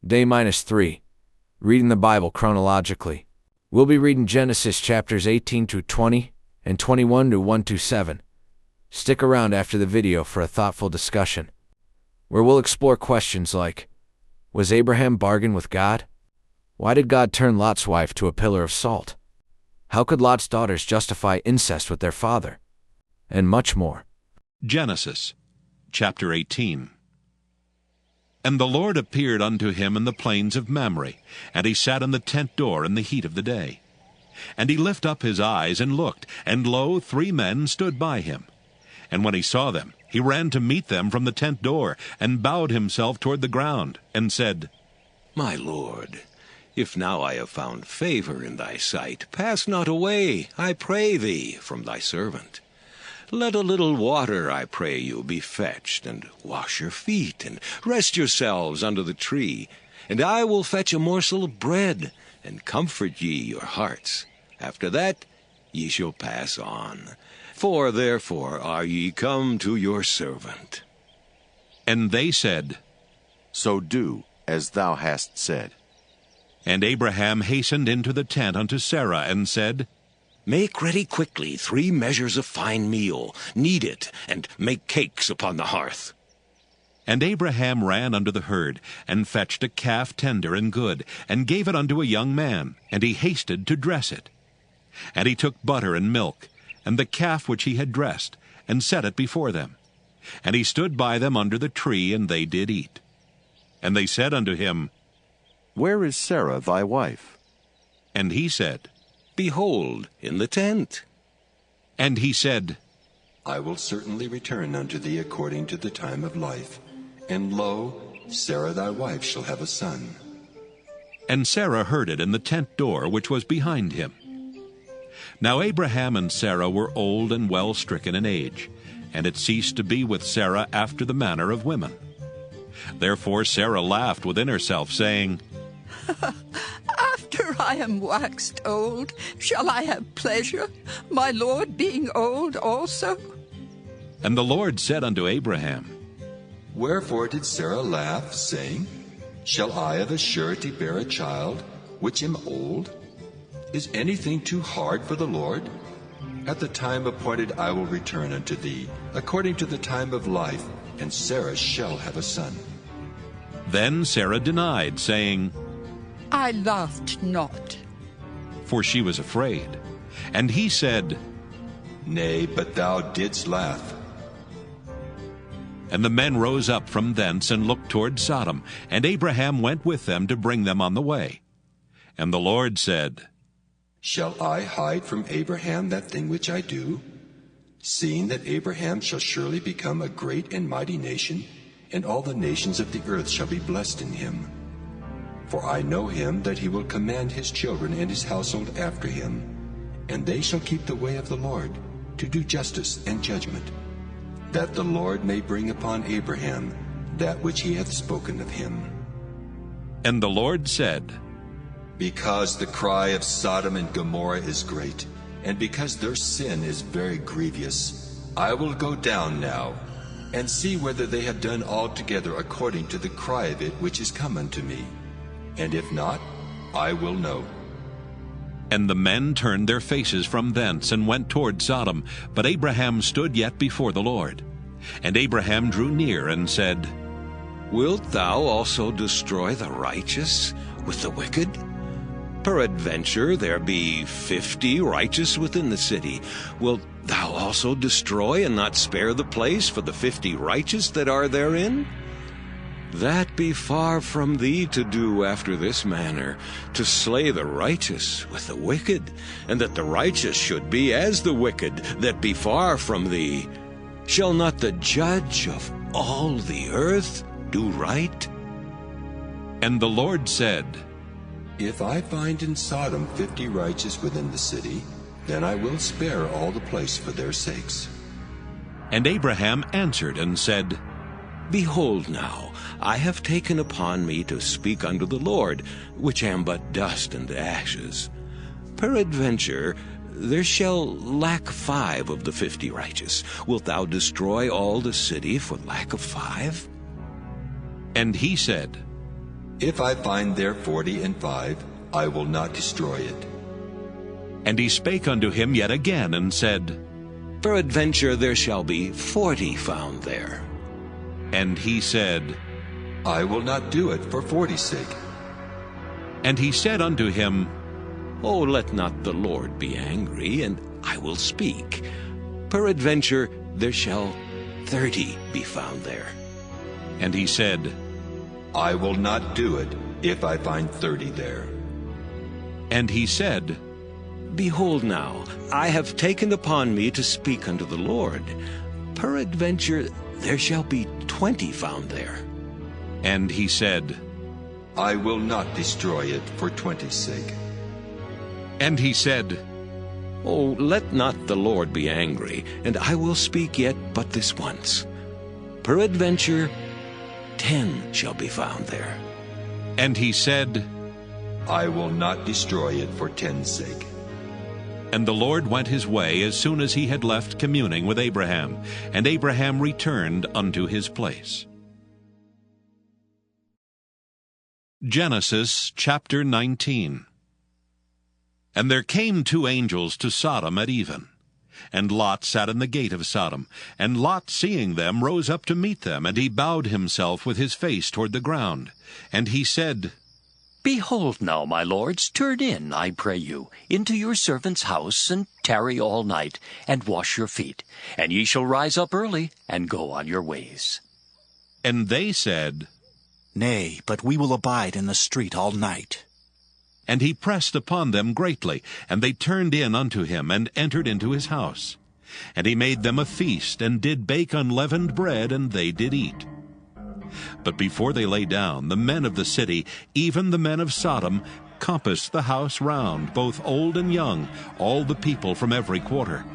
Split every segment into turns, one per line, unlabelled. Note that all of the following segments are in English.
Day -3. Reading the Bible chronologically. We'll be reading Genesis chapters 18 to 20 and 21 to 1 to 7. Stick around after the video for a thoughtful discussion, where we'll explore questions like, was Abraham bargain with God? Why did God turn Lot's wife to a pillar of salt? How could Lot's daughters justify incest with their father? And much more.
Genesis chapter 18. And the Lord appeared unto him in the plains of Mamre, and he sat in the tent door in the heat of the day. And he lifted up his eyes and looked, and lo, 3 men stood by him. And when he saw them, he ran to meet them from the tent door, and bowed himself toward the ground, and said,
My Lord, if now I have found favor in thy sight, pass not away, I pray thee, from thy servant. Let a little water, I pray you, be fetched, and wash your feet, and rest yourselves under the tree. And I will fetch a morsel of bread, and comfort ye your hearts. After that ye shall pass on. For therefore are ye come to your servant.
And they said,
So do as thou hast said.
And Abraham hastened into the tent unto Sarah, and said,
Make ready quickly 3 measures of fine meal, knead it, and make cakes upon the hearth.
And Abraham ran unto the herd, and fetched a calf tender and good, and gave it unto a young man, and he hasted to dress it. And he took butter and milk, and the calf which he had dressed, and set it before them. And he stood by them under the tree, and they did eat. And they said unto him,
Where is Sarah thy wife?
And he said,
Behold, in the tent.
And he said,
I will certainly return unto thee according to the time of life. And lo, Sarah thy wife shall have a son.
And Sarah heard it in the tent door which was behind him. Now Abraham and Sarah were old and well stricken in age, and it ceased to be with Sarah after the manner of women. Therefore Sarah laughed within herself, saying,
After I am waxed old, shall I have pleasure, my Lord being old also?
And the Lord said unto Abraham,
Wherefore did Sarah laugh, saying, Shall I of a surety bear a child, which am old? Is anything too hard for the Lord? At the time appointed I will return unto thee, according to the time of life, and Sarah shall have a son.
Then Sarah denied, saying,
I laughed not.
For she was afraid. And he said,
Nay, but thou didst laugh.
And the men rose up from thence and looked toward Sodom, and Abraham went with them to bring them on the way. And the Lord said,
Shall I hide from Abraham that thing which I do? Seeing that Abraham shall surely become a great and mighty nation, and all the nations of the earth shall be blessed in him. For I know him that he will command his children and his household after him, and they shall keep the way of the Lord, to do justice and judgment, that the Lord may bring upon Abraham that which he hath spoken of him.
And the Lord said,
Because the cry of Sodom and Gomorrah is great, and because their sin is very grievous, I will go down now, and see whether they have done altogether according to the cry of it which is come unto me. And if not, I will know.
And the men turned their faces from thence, and went toward Sodom. But Abraham stood yet before the Lord. And Abraham drew near, and said,
Wilt thou also destroy the righteous with the wicked? Peradventure there be 50 righteous within the city. Wilt thou also destroy and not spare the place for the 50 righteous that are therein? That be far from thee to do after this manner, to slay the righteous with the wicked, and that the righteous should be as the wicked that be far from thee. Shall not the judge of all the earth do right?
And the Lord said,
If I find in Sodom 50 righteous within the city, then I will spare all the place for their sakes.
And Abraham answered and said,
Behold now, I have taken upon me to speak unto the Lord, which am but dust and ashes. Peradventure there shall lack 5 of the 50 righteous. Wilt thou destroy all the city for lack of 5?
And he said,
If I find there 45, I will not destroy it.
And he spake unto him yet again, and said,
Peradventure there shall be 40 found there.
And he said,
I will not do it for 40's sake.
And he said unto him,
Oh, let not the Lord be angry, and I will speak. Peradventure there shall 30 be found there.
And he said,
I will not do it if I find 30 there.
And he said,
Behold now, I have taken upon me to speak unto the Lord. Peradventure there shall be 20 found there.
And he said,
I will not destroy it for 20's sake.
And he said,
Oh, let not the Lord be angry, and I will speak yet but this once. Peradventure 10 shall be found there.
And he said,
I will not destroy it for 10's sake.
And the Lord went his way as soon as he had left communing with Abraham, and Abraham returned unto his place. Genesis chapter 19. And there came 2 angels to Sodom at even. And Lot sat in the gate of Sodom. And Lot, seeing them, rose up to meet them, and he bowed himself with his face toward the ground. And he said,
Behold now, my lords, turn in, I pray you, into your servant's house, and tarry all night, and wash your feet. And ye shall rise up early, and go on your ways.
And they said,
Nay, but we will abide in the street all night.
And he pressed upon them greatly, and they turned in unto him, and entered into his house. And he made them a feast, and did bake unleavened bread, and they did eat. But before they lay down, the men of the city, even the men of Sodom, compassed the house round, both old and young, all the people from every quarter.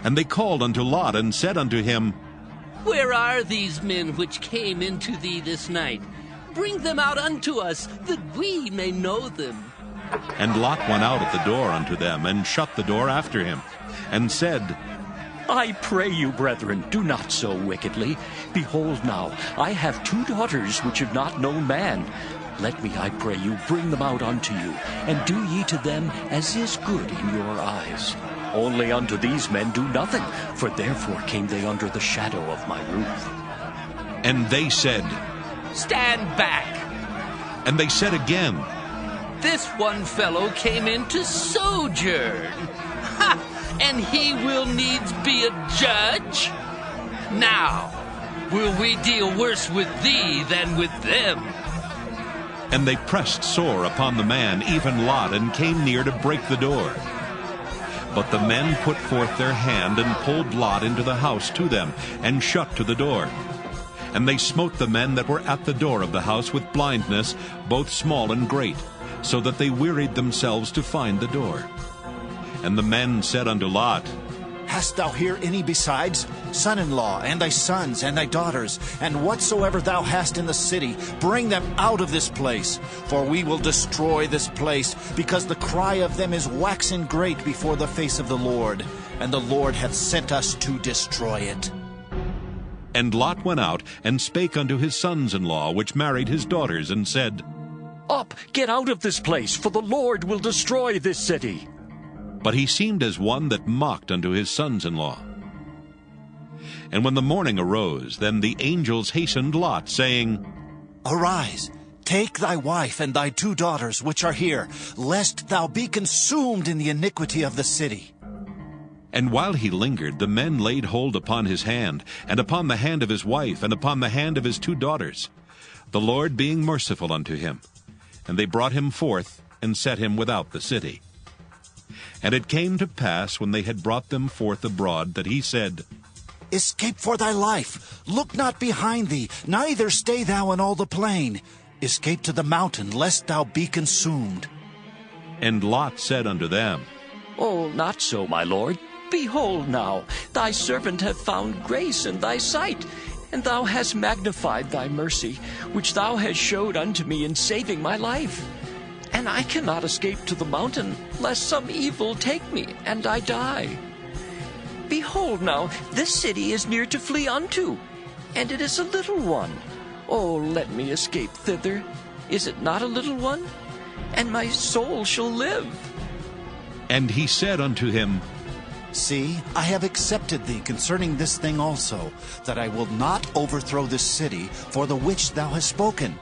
And they called unto Lot, and said unto him,
Where are these men which came into thee this night? Bring them out unto us, that we may know them.
And Lot went out at the door unto them, and shut the door after him, and said,
I pray you, brethren, do not so wickedly. Behold now, I have 2 daughters which have not known man. Let me, I pray you, bring them out unto you, and do ye to them as is good in your eyes. Only unto these men do nothing, for therefore came they under the shadow of my roof.
And they said,
Stand back!
And they said again,
This one fellow came in to sojourn. Ha! And he will needs be a judge? Now, will we deal worse with thee than with them?
And they pressed sore upon the man, even Lot, and came near to break the door. But the men put forth their hand, and pulled Lot into the house to them, and shut to the door. And they smote the men that were at the door of the house with blindness, both small and great, so that they wearied themselves to find the door. And the men said unto Lot,
Hast thou here any besides? Son-in-law, and thy sons, and thy daughters, and whatsoever thou hast in the city, bring them out of this place. For we will destroy this place, because the cry of them is waxen great before the face of the Lord, and the Lord hath sent us to destroy it.
And Lot went out, and spake unto his sons-in-law, which married his daughters, and said,
Up, get out of this place, for the Lord will destroy this city.
But he seemed as one that mocked unto his sons-in-law. And when the morning arose, then the angels hastened Lot, saying,
Arise, take thy wife and thy 2 daughters which are here, lest thou be consumed in the iniquity of the city.
And while he lingered, the men laid hold upon his hand, and upon the hand of his wife, and upon the hand of his 2 daughters, the Lord being merciful unto him. And they brought him forth, and set him without the city. And it came to pass, when they had brought them forth abroad, that he said,
Escape for thy life, look not behind thee, neither stay thou in all the plain. Escape to the mountain, lest thou be consumed.
And Lot said unto them,
Oh, not so, my lord. Behold now, thy servant hath found grace in thy sight, and thou hast magnified thy mercy, which thou hast showed unto me in saving my life. And I cannot escape to the mountain, lest some evil take me, and I die. Behold now, this city is near to flee unto, and it is a little one. Oh, let me escape thither. Is it not a little one? And my soul shall live.
And he said unto him,
See, I have accepted thee concerning this thing also, that I will not overthrow this city for the which thou hast spoken.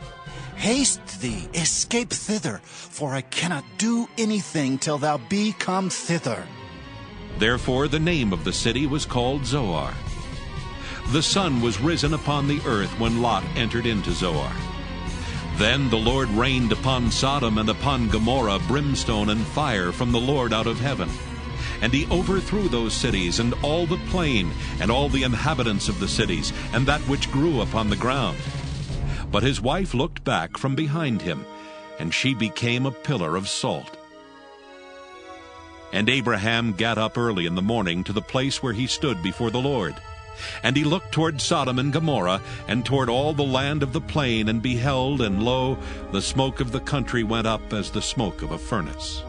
Haste thee, escape thither, for I cannot do anything till thou be come thither.
Therefore the name of the city was called Zoar. The sun was risen upon the earth when Lot entered into Zoar. Then the Lord rained upon Sodom and upon Gomorrah brimstone and fire from the Lord out of heaven. And he overthrew those cities, and all the plain, and all the inhabitants of the cities, and that which grew upon the ground. But his wife looked back from behind him, and she became a pillar of salt. And Abraham gat up early in the morning to the place where he stood before the Lord. And he looked toward Sodom and Gomorrah, and toward all the land of the plain, and beheld, and lo, the smoke of the country went up as the smoke of a furnace.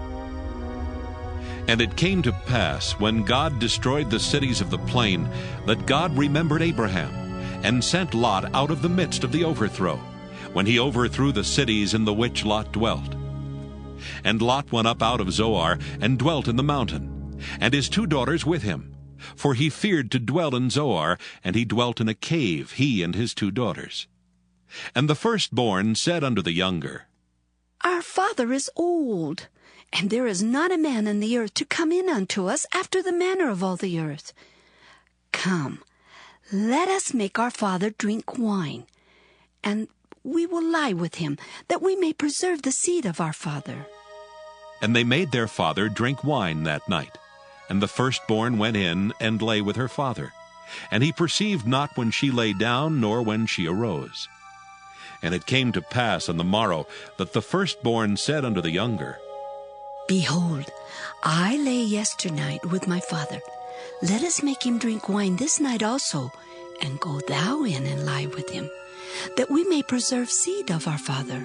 And it came to pass, when God destroyed the cities of the plain, that God remembered Abraham, and sent Lot out of the midst of the overthrow, when he overthrew the cities in the which Lot dwelt. And Lot went up out of Zoar, and dwelt in the mountain, and his 2 daughters with him. For he feared to dwell in Zoar, and he dwelt in a cave, he and his 2 daughters. And the firstborn said unto the younger,
Our father is old, and there is not a man in the earth to come in unto us after the manner of all the earth. Come, let us make our father drink wine, and we will lie with him, that we may preserve the seed of our father.
And they made their father drink wine that night. And the firstborn went in and lay with her father. And he perceived not when she lay down, nor when she arose. And it came to pass on the morrow that the firstborn said unto the younger,
Behold, I lay yesternight with my father. Let us make him drink wine this night also, and go thou in and lie with him, that we may preserve seed of our father.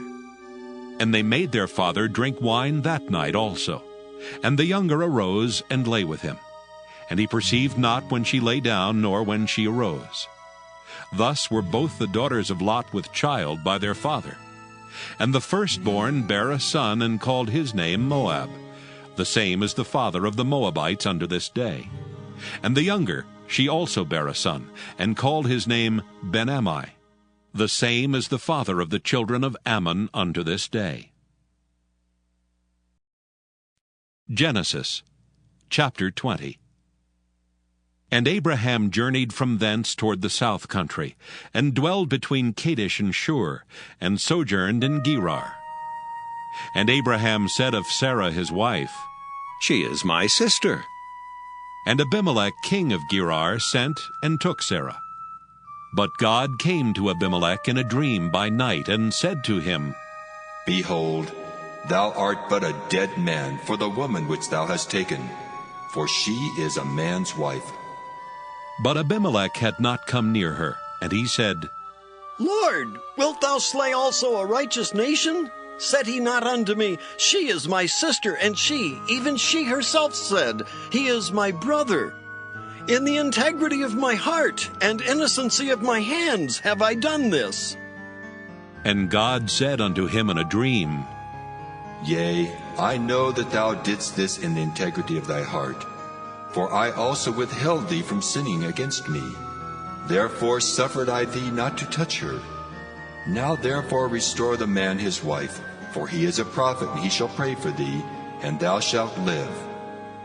And they made their father drink wine that night also. And the younger arose and lay with him. And he perceived not when she lay down, nor when she arose. Thus were both the daughters of Lot with child by their father. And the firstborn bare a son, and called his name Moab. The same is the father of the Moabites unto this day. And the younger, she also bare a son, and called his name Ben-Ammi. The same is the father of the children of Ammon unto this day. Genesis, chapter 20. And Abraham journeyed from thence toward the south country, and dwelled between Kadesh and Shur, and sojourned in Gerar. And Abraham said of Sarah his wife,
She is my sister.
And Abimelech king of Gerar sent and took Sarah. But God came to Abimelech in a dream by night, and said to him,
Behold, thou art but a dead man for the woman which thou hast taken, for she is a man's wife.
But Abimelech had not come near her, and he said,
Lord, wilt thou slay also a righteous nation? Said he not unto me, She is my sister, and she, even she herself said, He is my brother. In the integrity of my heart and innocency of my hands have I done this.
And God said unto him in a dream,
Yea, I know that thou didst this in the integrity of thy heart, for I also withheld thee from sinning against me. Therefore suffered I thee not to touch her. Now therefore restore the man his wife, for he is a prophet, and he shall pray for thee, and thou shalt live.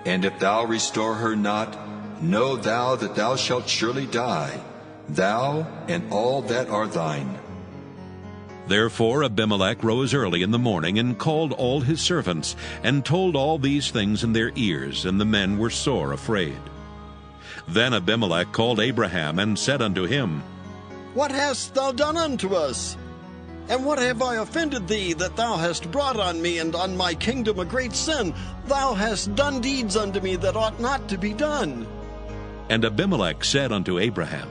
And if thou restore her not, know thou that thou shalt surely die, thou and all that are thine.
Therefore Abimelech rose early in the morning, and called all his servants, and told all these things in their ears, and the men were sore afraid. Then Abimelech called Abraham, and said unto him,
What hast thou done unto us? And what have I offended thee, that thou hast brought on me and on my kingdom a great sin? Thou hast done deeds unto me that ought not to be done.
And Abimelech said unto Abraham,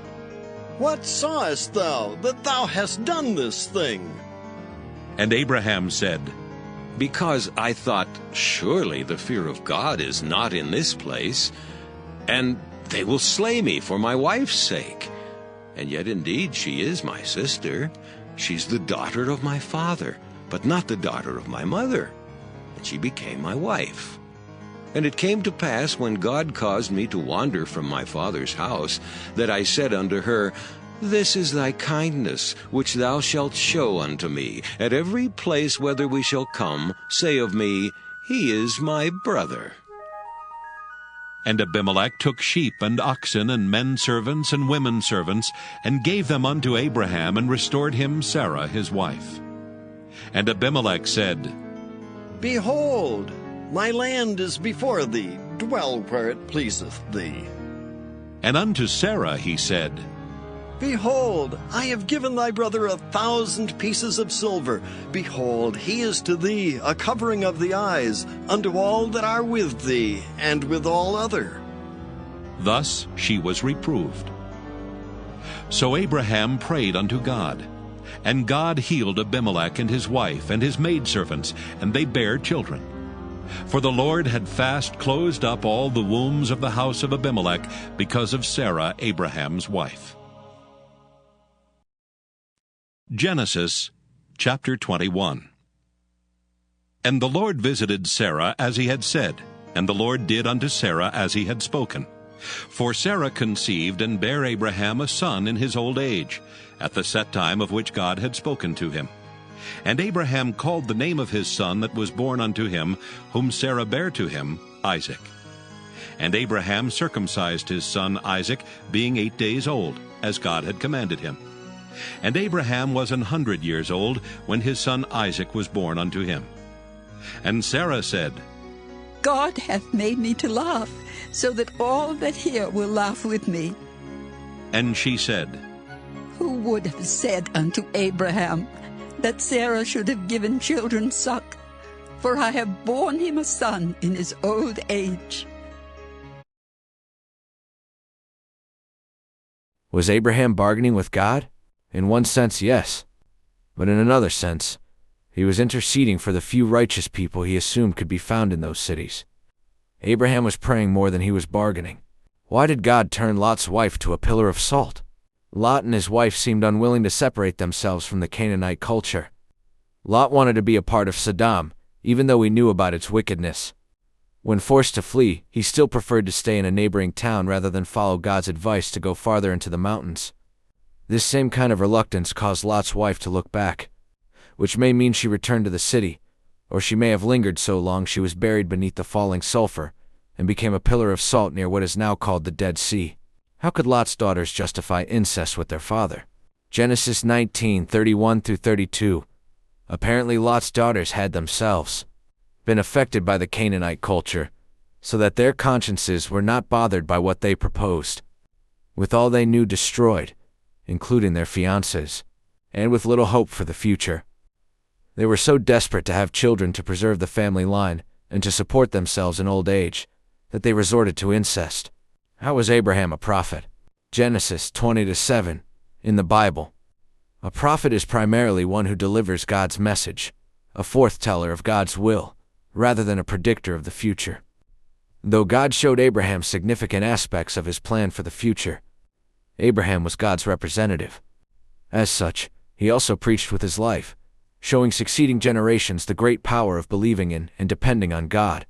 What sawest thou, that thou hast done this thing?
And Abraham said,
Because I thought, Surely the fear of God is not in this place, and they will slay me for my wife's sake. And yet indeed she is my sister. She's the daughter of my father. but not the daughter of my mother. And she became my wife. And it came to pass, when God caused me to wander from my father's house, that I said unto her, This is thy kindness, which thou shalt show unto me. At every place whither we shall come, say of me, He is my brother.
And Abimelech took sheep and oxen and men servants and women servants, and gave them unto Abraham, and restored him Sarah his wife. And Abimelech said,
Behold, my land is before thee. Dwell where it pleaseth thee.
And unto Sarah he said,
Behold, I have given thy brother 1,000 pieces of silver. Behold, he is to thee a covering of the eyes, unto all that are with thee, and with all other.
Thus she was reproved. So Abraham prayed unto God, and God healed Abimelech and his wife and his maidservants, and they bare children. For the Lord had fast closed up all the wombs of the house of Abimelech because of Sarah, Abraham's wife. Genesis chapter 21. And the Lord visited Sarah as he had said, and the Lord did unto Sarah as he had spoken. For Sarah conceived and bare Abraham a son in his old age, at the set time of which God had spoken to him. And Abraham called the name of his son that was born unto him, whom Sarah bare to him, Isaac. And Abraham circumcised his son Isaac, being 8 days old, as God had commanded him. And Abraham was 100 years old when his son Isaac was born unto him. And Sarah said,
God hath made me to laugh, so that all that hear will laugh with me.
And she said,
Who would have said unto Abraham that Sarah should have given children suck? For I have borne him a son in his old age.
Was Abraham bargaining with God? In one sense, yes. But in another sense, he was interceding for the few righteous people he assumed could be found in those cities. Abraham was praying more than he was bargaining. Why did God turn Lot's wife to a pillar of salt? Lot and his wife seemed unwilling to separate themselves from the Canaanite culture. Lot wanted to be a part of Sodom, even though he knew about its wickedness. When forced to flee, he still preferred to stay in a neighboring town rather than follow God's advice to go farther into the mountains. This same kind of reluctance caused Lot's wife to look back, which may mean she returned to the city, or she may have lingered so long she was buried beneath the falling sulfur and became a pillar of salt near what is now called the Dead Sea. How could Lot's daughters justify incest with their father? Genesis 19:31-32. Apparently Lot's daughters had themselves been affected by the Canaanite culture, so that their consciences were not bothered by what they proposed. With all they knew destroyed, including their fiancés, and with little hope for the future, they were so desperate to have children to preserve the family line and to support themselves in old age that they resorted to incest. How was Abraham a prophet? Genesis 20-7. In the Bible, a prophet is primarily one who delivers God's message, a forthteller of God's will, rather than a predictor of the future. Though God showed Abraham significant aspects of his plan for the future, Abraham was God's representative. As such, he also preached with his life, showing succeeding generations the great power of believing in and depending on God.